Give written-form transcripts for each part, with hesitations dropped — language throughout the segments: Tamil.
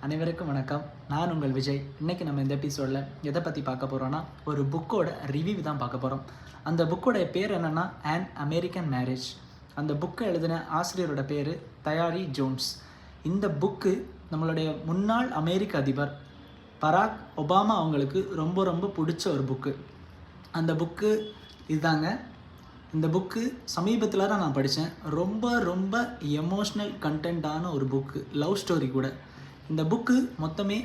அனைவருக்கும் வணக்கம். நான் உங்கள் விஜய். இன்றைக்கி நம்ம இந்த எபிசோடில் எதை பற்றி பார்க்க போகிறோன்னா, ஒரு புக்கோட ரிவ்யூ தான் பார்க்க போகிறோம். அந்த புக்கோடைய பேர் என்னென்னா அன் அமெரிக்கன் மேரேஜ். அந்த புக்கை எழுதின ஆசிரியரோட பேர் தயாரி ஜோன்ஸ். இந்த புக்கு நம்மளுடைய முன்னாள் அமெரிக்க அதிபர் பராக் ஒபாமா அவங்களுக்கு ரொம்ப ரொம்ப பிடிச்ச ஒரு புக்கு. அந்த புக்கு இதுதாங்க. இந்த புக்கு சமீபத்தில் தான் நான் படித்தேன். ரொம்ப ரொம்ப எமோஷ்னல் கண்டென்ட்டான ஒரு புக்கு, லவ் ஸ்டோரி கூட. இந்த புக்கு மொத்தமே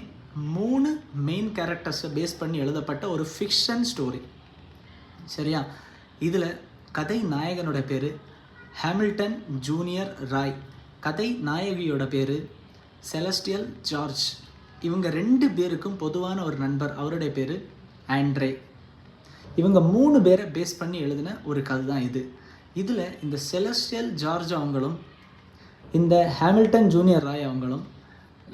3 மெயின் கேரக்டர்ஸை பேஸ் பண்ணி எழுதப்பட்ட ஒரு ஃபிக்ஷன் ஸ்டோரி. சரியா? இதில் கதை நாயகனோட பேர் ஹாமில்டன் ஜூனியர் ராய். கதை நாயகியோட பேர் செலஸ்டியல் ஜார்ஜ். இவங்க 2 பேருக்கும் பொதுவான ஒரு நண்பர், அவருடைய பேர் ஆண்ட்ரே. இவங்க 3 பேரை பேஸ் பண்ணி எழுதின ஒரு கதை தான் இது. இதில் இந்த செலஸ்டியல் ஜார்ஜ் அவங்களும் இந்த ஹாமில்டன் ஜூனியர் ராய் அவங்களும்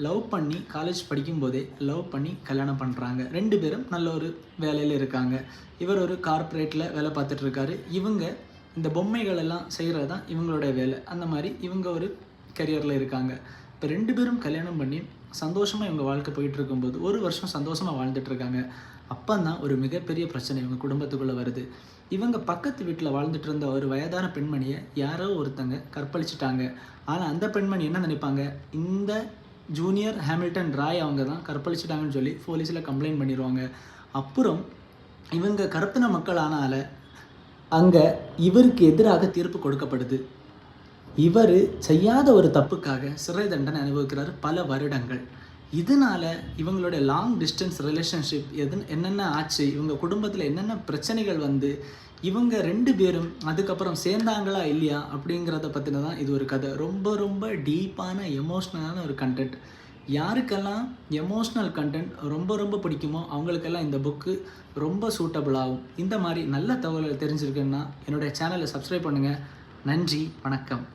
லவ் பண்ணி காலேஜ் படிக்கும்போதே லவ் பண்ணி கல்யாணம் பண்ணுறாங்க. 2 பேரும் நல்ல ஒரு வேலையில் இருக்காங்க. இவர் ஒரு கார்ப்பரேட்டில் வேலை பார்த்துட்ருக்காரு. இவங்க இந்த பொம்மைகள் எல்லாம் செய்கிறது தான் இவங்களுடைய வேலை. அந்த மாதிரி இவங்க ஒரு கரியரில் இருக்காங்க. இப்போ 2 பேரும் கல்யாணம் பண்ணி சந்தோஷமாக இவங்க வாழ்க்கை போயிட்டு இருக்கும்போது 1 வருஷம் சந்தோஷமாக வாழ்ந்துட்டுருக்காங்க. அப்போ தான் ஒரு மிகப்பெரிய பிரச்சனை இவங்க குடும்பத்துக்குள்ளே வருது. இவங்க பக்கத்து வீட்டில் வாழ்ந்துட்டு இருந்த ஒரு வயதான பெண்மணியை யாரோ ஒருத்தங்க கற்பழிச்சிட்டாங்க. ஆனால் அந்த பெண்மணி என்ன நினைப்பாங்க, இந்த ஜூனியர் ஹாமில்டன் ராய் அவங்க தான் கற்பழிச்சிட்டாங்கன்னு சொல்லி போலீஸில் கம்ப்ளைண்ட் பண்ணிடுவாங்க. அப்புறம் இவங்க கருப்பின மக்கள் ஆனால அங்கே இவருக்கு எதிராக தீர்ப்பு கொடுக்கப்படுது. இவர் செய்யாத ஒரு தப்புக்காக சிறை தண்டனை அனுபவிக்கிறார் பல வருடங்கள். இதனால் இவங்களுடைய லாங் டிஸ்டன்ஸ் ரிலேஷன்ஷிப் என்னென்ன ஆச்சு, இவங்க குடும்பத்தில் என்னென்ன பிரச்சனைகள் வந்து இவங்க 2 பேரும் அதுக்கப்புறம் சேர்ந்தாங்களா இல்லையா அப்படிங்கிறத பற்றின தான் இது ஒரு கதை. ரொம்ப ரொம்ப டீப்பான எமோஷ்னலான ஒரு கண்டென்ட். யாருக்கெல்லாம் எமோஷ்னல் கண்டென்ட் ரொம்ப ரொம்ப பிடிக்குமோ அவங்களுக்கெல்லாம் இந்த புக்கு ரொம்ப சூட்டபிள் ஆகும். இந்த மாதிரி நல்ல தகவல்கள் தெரிஞ்சிருக்குன்னா என்னுடைய சேனலை சப்ஸ்கிரைப் பண்ணுங்கள். நன்றி, வணக்கம்.